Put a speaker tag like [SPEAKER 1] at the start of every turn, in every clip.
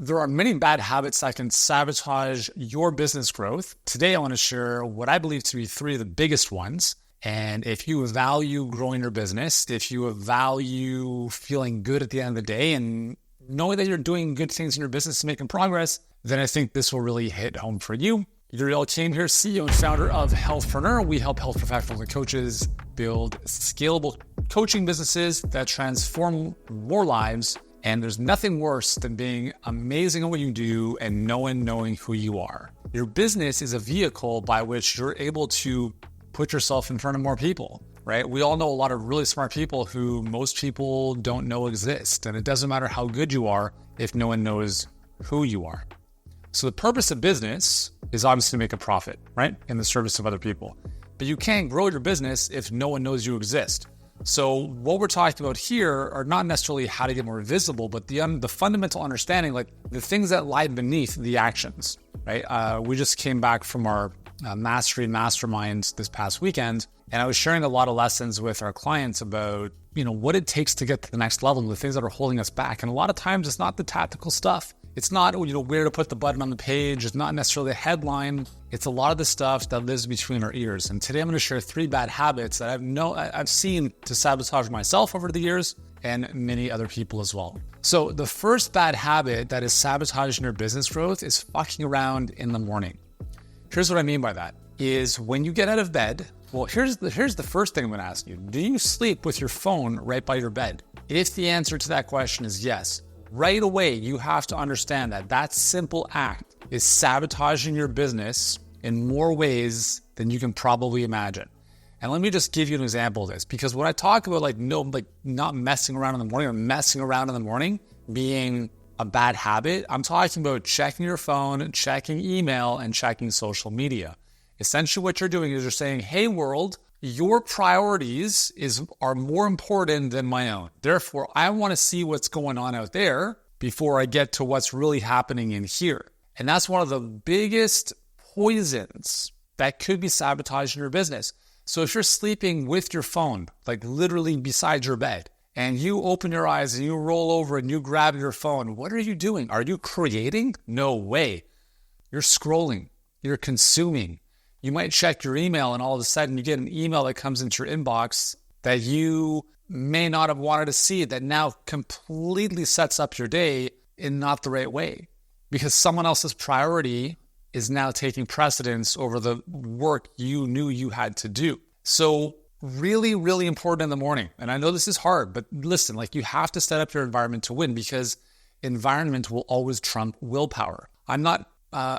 [SPEAKER 1] there are many bad habits that can sabotage your business growth. Today, I want to share what I believe to be 3 of the biggest ones. And if you value growing your business, if you value feeling good at the end of the day and knowing that you're doing good things in your business and making progress, then I think this will really hit home for you. Uriel Kim here, CEO and founder of Healthpreneur. We help health professionals and coaches build scalable coaching businesses that transform more lives. And there's nothing worse than being amazing at what you do and knowing who you are. Your business is a vehicle by which you're able to put yourself in front of more people, right? We all know a lot of really smart people who most people don't know exist. And it doesn't matter how good you are if no one knows who you are. So the purpose of business is obviously to make a profit, right? In the service of other people. But you can't grow your business if no one knows you exist. So what we're talking about here are not necessarily how to get more visible, but the fundamental understanding, like the things that lie beneath the actions, right? We just came back from our Mastery Masterminds this past weekend, and I was sharing a lot of lessons with our clients about, what it takes to get to the next level, the things that are holding us back. And a lot of times it's not the tactical stuff. It's not, where to put the button on the page. It's not necessarily a headline. It's a lot of the stuff that lives between our ears. And today I'm going to share 3 bad habits that I've seen to sabotage myself over the years and many other people as well. So the first bad habit that is sabotaging your business growth is fucking around in the morning. Here's what I mean by that is when you get out of bed, well, here's the first thing I'm going to ask you. Do you sleep with your phone right by your bed? If the answer to that question is yes, right away, you have to understand that simple act is sabotaging your business in more ways than you can probably imagine. And let me just give you an example of this, because when I talk about not messing around in the morning or messing around in the morning being a bad habit, I'm talking about checking your phone, checking email, and checking social media. Essentially what you're doing is you're saying, hey world, your priorities are more important than my own. Therefore, I want to see what's going on out there before I get to what's really happening in here. And that's one of the biggest poisons that could be sabotaging your business. So if you're sleeping with your phone, like literally beside your bed, and you open your eyes and you roll over and you grab your phone, what are you doing? Are you creating? No way. You're scrolling. You're consuming. You might check your email and all of a sudden you get an email that comes into your inbox that you may not have wanted to see, that now completely sets up your day in not the right way because someone else's priority is now taking precedence over the work you knew you had to do. So really, really important in the morning. And I know this is hard, but listen, you have to set up your environment to win because environment will always trump willpower. I'm not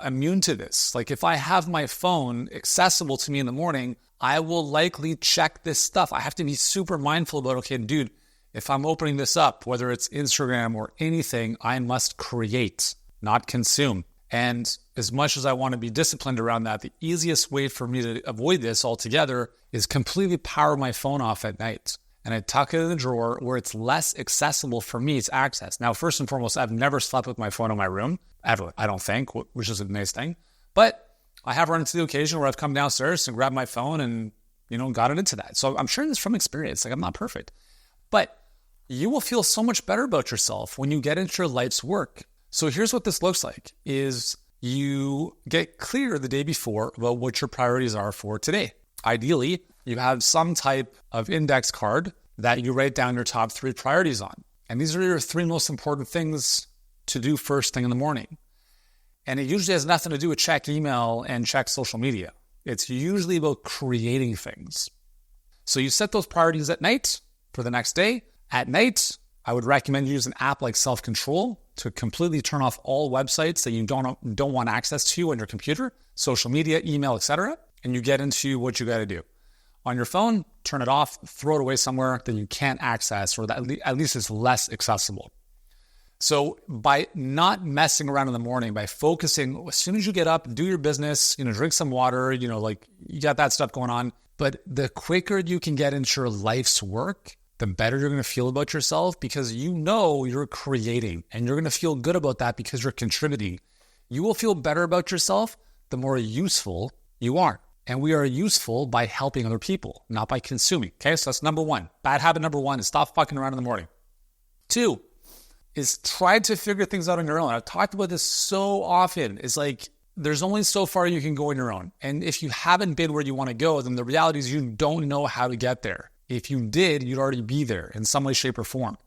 [SPEAKER 1] immune to this. If I have my phone accessible to me in the morning, I will likely check this stuff. I have to be super mindful about, okay, dude, if I'm opening this up, whether it's Instagram or anything, I must create, not consume. And as much as I want to be disciplined around that, the easiest way for me to avoid this altogether is completely power my phone off at night. And I tuck it in the drawer where it's less accessible for me to access. Now, first and foremost, I've never slept with my phone in my room, ever, I don't think, which is a nice thing. But I have run into the occasion where I've come downstairs and grabbed my phone and, gotten into that. So I'm sharing this from experience. I'm not perfect. But you will feel so much better about yourself when you get into your life's work. So here's what this looks like, is you get clear the day before about what your priorities are for today. Ideally, you have some type of index card that you write down your top 3 priorities on. And these are your 3 most important things to do first thing in the morning. And it usually has nothing to do with check email and check social media. It's usually about creating things. So you set those priorities at night for the next day. At night, I would recommend you use an app like Self-Control to completely turn off all websites that you don't want access to on your computer, social media, email, etc. And you get into what you got to do. On your phone, turn it off, throw it away somewhere that you can't access or that at least is less accessible. So by not messing around in the morning, by focusing, as soon as you get up, do your business, drink some water, you got that stuff going on. But the quicker you can get into your life's work, the better you're going to feel about yourself because you're creating and you're going to feel good about that because you're contributing. You will feel better about yourself the more useful you are. And we are useful by helping other people, not by consuming. Okay, so that's number 1. Bad habit number 1 is stop fucking around in the morning. 2, is try to figure things out on your own. I've talked about this so often. It's like there's only so far you can go on your own. And if you haven't been where you want to go, then the reality is you don't know how to get there. If you did, you'd already be there in some way, shape, or form.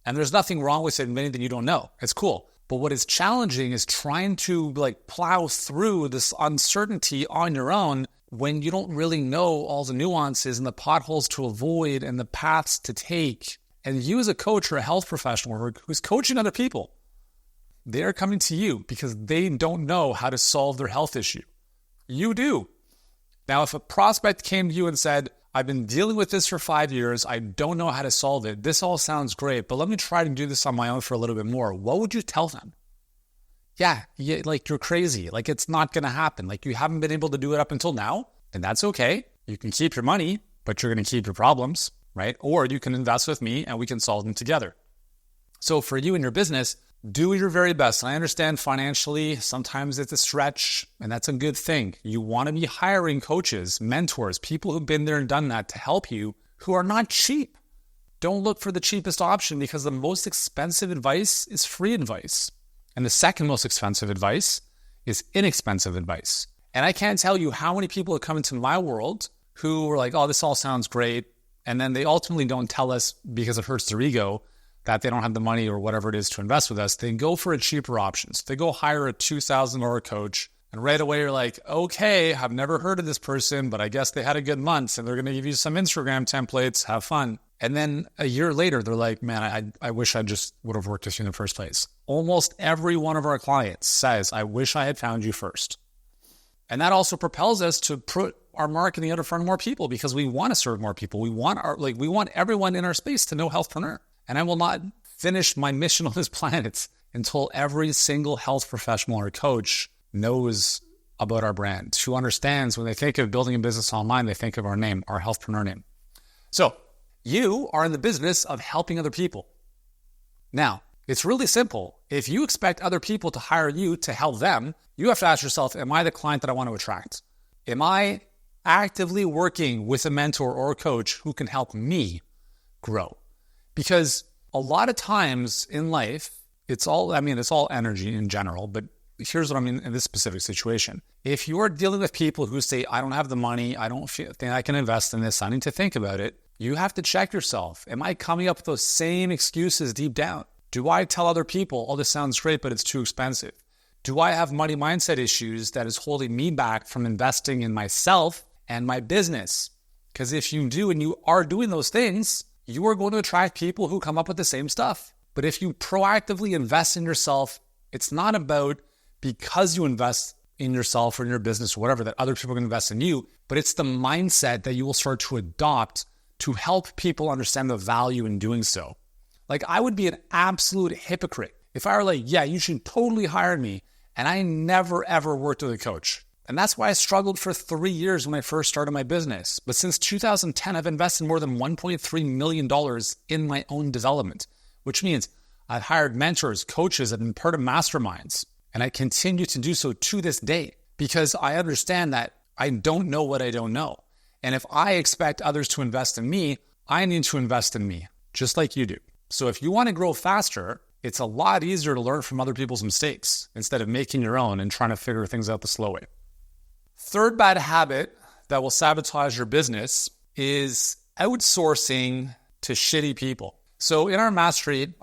[SPEAKER 1] And there's nothing wrong with admitting that you don't know. It's cool. But what is challenging is trying to plow through this uncertainty on your own when you don't really know all the nuances and the potholes to avoid and the paths to take. And you as a coach or a health professional who's coaching other people, they're coming to you because they don't know how to solve their health issue. You do. Now, if a prospect came to you and said, I've been dealing with this for 5 years, I don't know how to solve it. This all sounds great, but let me try to do this on my own for a little bit more. What would you tell them? Yeah, you're crazy. It's not going to happen. You haven't been able to do it up until now, and that's okay. You can keep your money, but you're going to keep your problems, right? Or you can invest with me and we can solve them together. So for you and your business, do your very best. And I understand financially, sometimes it's a stretch, and that's a good thing. You want to be hiring coaches, mentors, people who've been there and done that to help you who are not cheap. Don't look for the cheapest option because the most expensive advice is free advice. And the second most expensive advice is inexpensive advice. And I can't tell you how many people have come into my world who were like, oh, this all sounds great. And then they ultimately don't tell us because it hurts their ego that they don't have the money or whatever it is to invest with us. They go for a cheaper option. So they go hire a $2,000 coach. And right away you're like, okay, I've never heard of this person, but I guess they had a good month and they're going to give you some Instagram templates, have fun. And then a year later, they're like, man, I wish I just would have worked with you in the first place. Almost every one of our clients says, I wish I had found you first. And that also propels us to put our marketing out in front of more people because we want to serve more people. We want everyone in our space to know Healthpreneur. And I will not finish my mission on this planet until every single health professional or coach knows about our brand, who understands when they think of building a business online, they think of our name, our Healthpreneur name. So you are in the business of helping other people. Now, it's really simple. If you expect other people to hire you to help them, you have to ask yourself, am I the client that I want to attract? Am I actively working with a mentor or a coach who can help me grow? Because a lot of times in life, it's all energy in general, but here's what I mean in this specific situation. If you're dealing with people who say, I don't have the money, I don't think I can invest in this, I need to think about it, you have to check yourself. Am I coming up with those same excuses deep down? Do I tell other people, oh, this sounds great, but it's too expensive? Do I have money mindset issues that is holding me back from investing in myself and my business? Because if you do and you are doing those things, you are going to attract people who come up with the same stuff. But if you proactively invest in yourself, it's not about because you invest in yourself or in your business or whatever that other people can invest in you, but it's the mindset that you will start to adopt to help people understand the value in doing so. I would be an absolute hypocrite if I were like, yeah, you should totally hire me, and I never ever worked with a coach. And that's why I struggled for 3 years when I first started my business. But since 2010, I've invested more than $1.3 million in my own development, which means I've hired mentors, coaches, I've been part of masterminds, and I continue to do so to this day because I understand that I don't know what I don't know. And if I expect others to invest in me, I need to invest in me, just like you do. So if you want to grow faster, it's a lot easier to learn from other people's mistakes instead of making your own and trying to figure things out the slow way. Third bad habit that will sabotage your business is outsourcing to shitty people. So in our mastery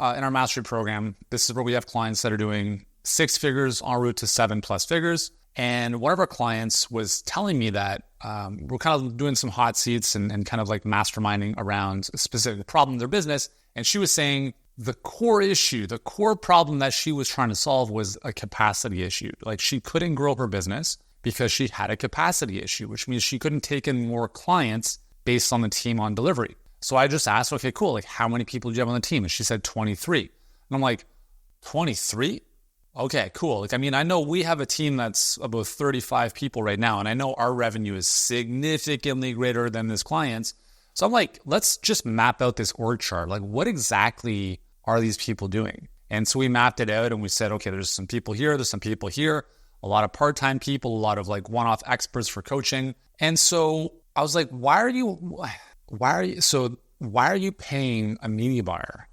[SPEAKER 1] program, this is where we have clients that are doing 6 figures en route to 7+ figures. And one of our clients was telling me that we're kind of doing some hot seats and kind of masterminding around a specific problem in their business. And she was saying the core problem that she was trying to solve was a capacity issue. She couldn't grow her business because she had a capacity issue, which means she couldn't take in more clients based on the team on delivery. So I just asked, okay, cool. How many people do you have on the team? And she said 23. And I'm like, 23? Okay, cool. I know we have a team that's about 35 people right now, and I know our revenue is significantly greater than this client's. So I'm like, let's just map out this org chart. What exactly are these people doing? And so we mapped it out and we said, okay, there's some people here, there's some people here, a lot of part-time people, a lot of one-off experts for coaching. And so I was like, why are you paying a media buyer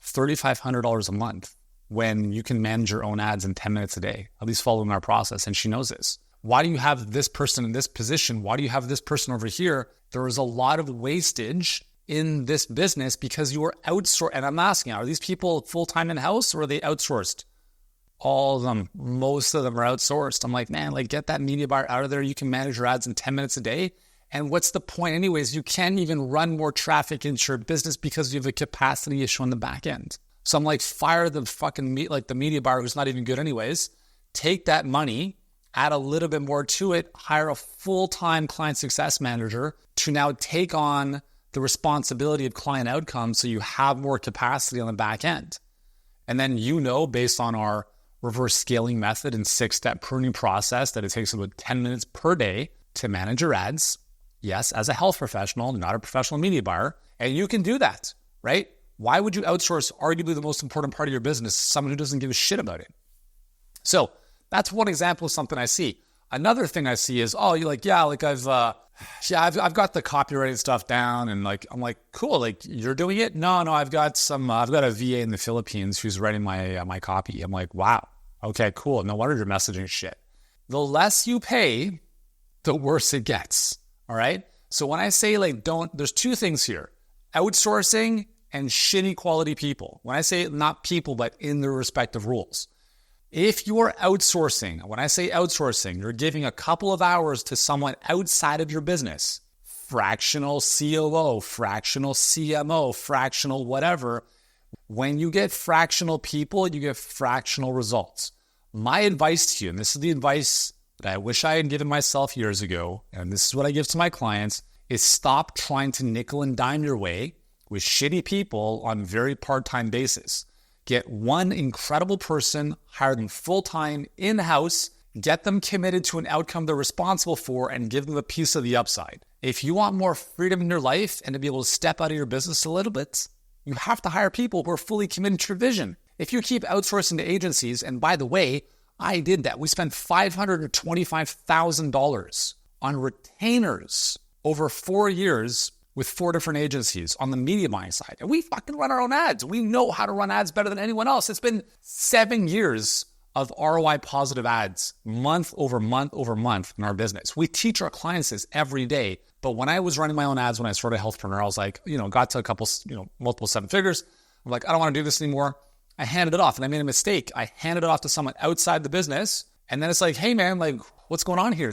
[SPEAKER 1] $3,500 a month when you can manage your own ads in 10 minutes a day, at least following our process. And she knows this. Why do you have this person in this position? Why do you have this person over here? There is a lot of wastage in this business because you are outsourced. And I'm asking, are these people full-time in-house or are they outsourced? All of them, most of them are outsourced. I'm like, man, like get that media buyer out of there. You can manage your ads in 10 minutes a day. And what's the point anyways? You can't even run more traffic into your business because you have a capacity issue on the back end. So I'm like, fire the fucking the media buyer who's not even good anyways. Take that money, add a little bit more to it, hire a full-time client success manager to now take on the responsibility of client outcomes so you have more capacity on the back end. And then based on our reverse scaling method and 6-step pruning process that it takes about 10 minutes per day to manage your ads. Yes, as a health professional, not a professional media buyer. And you can do that, right? Why would you outsource arguably the most important part of your business to someone who doesn't give a shit about it? So that's one example of something I see. Another thing I see is, I've got the copywriting stuff down, and I'm like, cool, like you're doing it? No, I've got a VA in the Philippines who's writing my copy. I'm like, wow, okay, cool. No wonder you're messaging shit. The less you pay, the worse it gets. All right. So when I say there's two things here: outsourcing and shitty quality people. When I say not people, but in their respective roles. If you're outsourcing, when I say outsourcing, you're giving a couple of hours to someone outside of your business, fractional COO, fractional CMO, fractional whatever. When you get fractional people, you get fractional results. My advice to you, and this is the advice that I wish I had given myself years ago, and this is what I give to my clients, is stop trying to nickel and dime your way with shitty people on very part-time basis. Get one incredible person, hire them full-time, in-house, get them committed to an outcome they're responsible for, and give them a piece of the upside. If you want more freedom in your life and to be able to step out of your business a little bit, you have to hire people who are fully committed to your vision. If you keep outsourcing to agencies, and by the way, I did that. We spent $525,000 on retainers over 4 years with 4 different agencies on the media buying side. And we fucking run our own ads. We know how to run ads better than anyone else. It's been 7 years of ROI positive ads, month over month over month in our business. We teach our clients this every day. But when I was running my own ads, when I started Healthpreneur, I was like, got to a couple, multiple 7 figures. I'm like, I don't want to do this anymore. I handed it off, and I made a mistake. I handed it off to someone outside the business. And then it's like, hey man, what's going on here?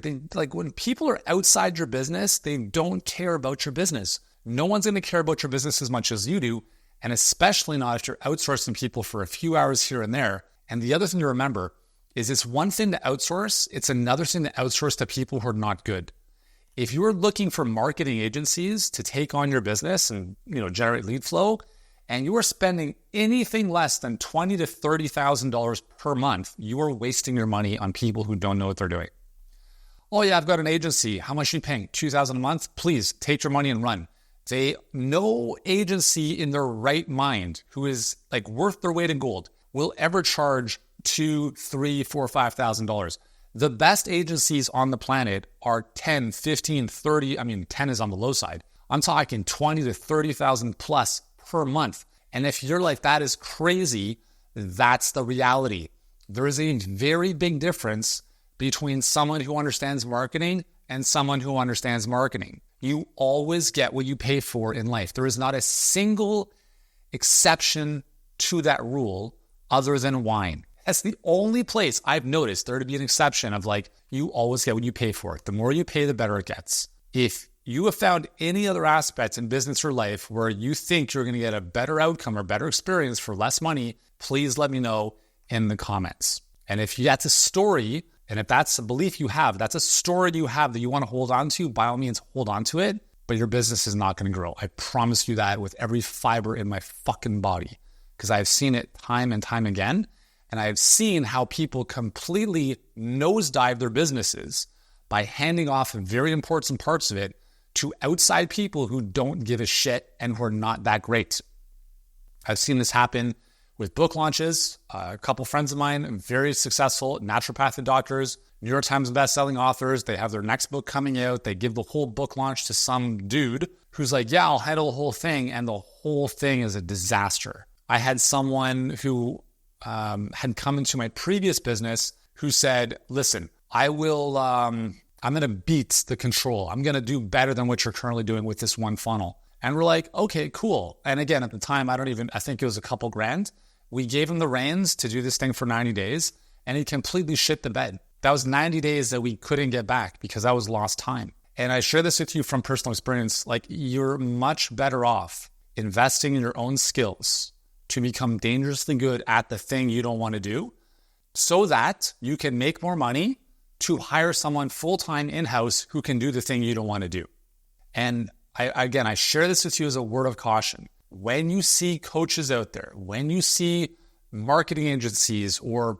[SPEAKER 1] When people are outside your business, they don't care about your business. No one's going to care about your business as much as you do. And especially not if you're outsourcing people for a few hours here and there. And the other thing to remember is it's one thing to outsource. It's another thing to outsource to people who are not good. If you're looking for marketing agencies to take on your business and, generate lead flow, and you are spending anything less than $20,000 to $30,000 per month, you are wasting your money on people who don't know what they're doing. Oh yeah, I've got an agency. How much are you paying? $2,000 a month? Please take your money and run. No agency in their right mind who is worth their weight in gold will ever charge $2,000, $3,000, $4,000, $5,000. The best agencies on the planet are 10, 15, 30. 10 is on the low side. I'm talking 20 to 30,000 plus per month. And if you're like, that is crazy, that's the reality. There is a very big difference between someone who understands marketing and someone who understands marketing. You always get what you pay for in life. There is not a single exception to that rule other than wine. That's the only place I've noticed there to be an exception of you always get what you pay for. The more you pay, the better it gets. If you have found any other aspects in business or life where you think you're going to get a better outcome or better experience for less money, please let me know in the comments. And if that's a story, and if that's a belief you have, that's a story you have that you want to hold on to, by all means, hold on to it, but your business is not going to grow. I promise you that with every fiber in my fucking body, because I've seen it time and time again. And I've seen how people completely nosedive their businesses by handing off very important parts of it to outside people who don't give a shit and who are not that great. I've seen this happen with book launches. A couple friends of mine, very successful naturopathic doctors, New York Times bestselling authors. They have their next book coming out. They give the whole book launch to some dude who's like, yeah, I'll handle the whole thing. And the whole thing is a disaster. I had someone who had come into my previous business who said, listen, I'm going to beat the control. I'm going to do better than what you're currently doing with this one funnel. And we're like, okay, cool. And again, at the time, I think it was a couple grand. We gave him the reins to do this thing for 90 days and he completely shit the bed. That was 90 days that we couldn't get back because that was lost time. And I share this with you from personal experience. Like, you're much better off investing in your own skills to become dangerously good at the thing you don't want to do so that you can make more money to hire someone full-time in-house who can do the thing you don't want to do. And I share this with you as a word of caution. When you see coaches out there, when you see marketing agencies or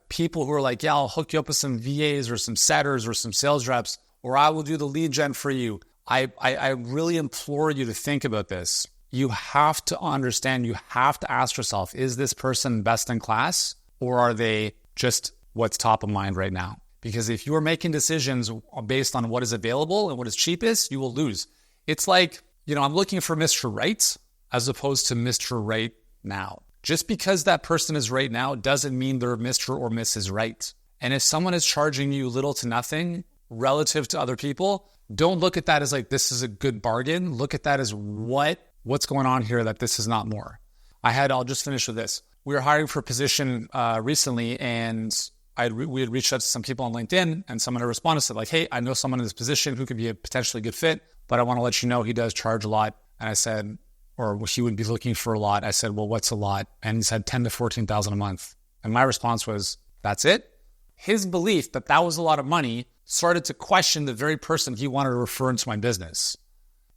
[SPEAKER 1] people who are like, yeah, I'll hook you up with some VAs or some setters or some sales reps, or I will do the lead gen for you. I really implore you to think about this. You have to understand, you have to ask yourself, is this person best in class or are they just what's top of mind right now? Because if you are making decisions based on what is available and what is cheapest, you will lose. It's like, I'm looking for Mr. Right as opposed to Mr. Right now. Just because that person is right now doesn't mean they're Mr. or Mrs. Right. And if someone is charging you little to nothing relative to other people, don't look at that as like, this is a good bargain. Look at that as what's going on here that this is not more. I'll just finish with this. We were hiring for a position recently and we had reached out to some people on LinkedIn and someone had responded and said like, hey, I know someone in this position who could be a potentially good fit, but I want to let you know he does charge a lot. And I said, or he would be looking for a lot. I said, well, what's a lot? And he said 10 to 14,000 a month. And my response was, that's it? His belief that that was a lot of money started to question the very person he wanted to refer into my business.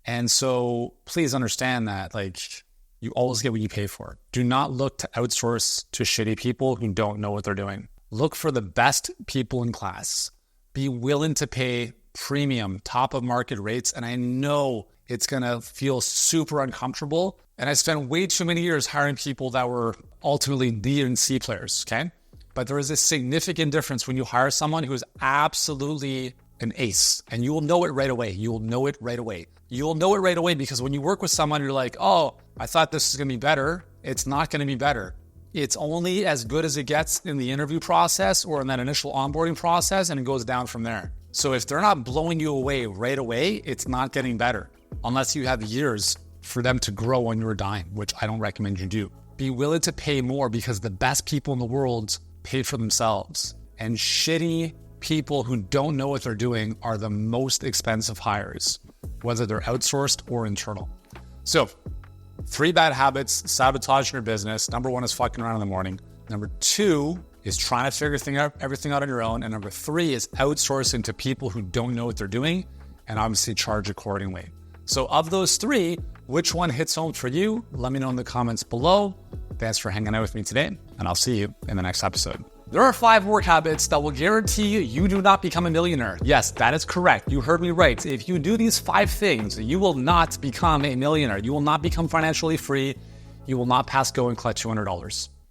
[SPEAKER 1] And so please understand that you always get what you pay for. Do not look to outsource to shitty people who don't know what they're doing. Look for the best people in class. Be willing to pay premium, top of market rates. And I know it's going to feel super uncomfortable. And I spent way too many years hiring people that were ultimately D and C players, okay? But there is a significant difference when you hire someone who is absolutely an ace. And you will know it right away. You will know it right away. You will know it right away because when you work with someone, you're like, oh, I thought this was going to be better. It's not going to be better. It's only as good as it gets in the interview process or in that initial onboarding process, and it goes down from there. So if they're not blowing you away right away, it's not getting better unless you have years for them to grow on your dime, which I don't recommend you do. Be willing to pay more because the best people in the world pay for themselves. And shitty people who don't know what they're doing are the most expensive hires, whether they're outsourced or internal. So 3 bad habits sabotaging your business. Number 1 is fucking around in the morning. Number 2 is trying to figure everything out on your own. And number 3 is outsourcing to people who don't know what they're doing and obviously charge accordingly. So of those 3, which one hits home for you? Let me know in the comments below. Thanks for hanging out with me today, and I'll see you in the next episode. There are 5 work habits that will guarantee you do not become a millionaire. Yes, that is correct. You heard me right. If you do these 5 things, you will not become a millionaire. You will not become financially free. You will not pass go and collect $200.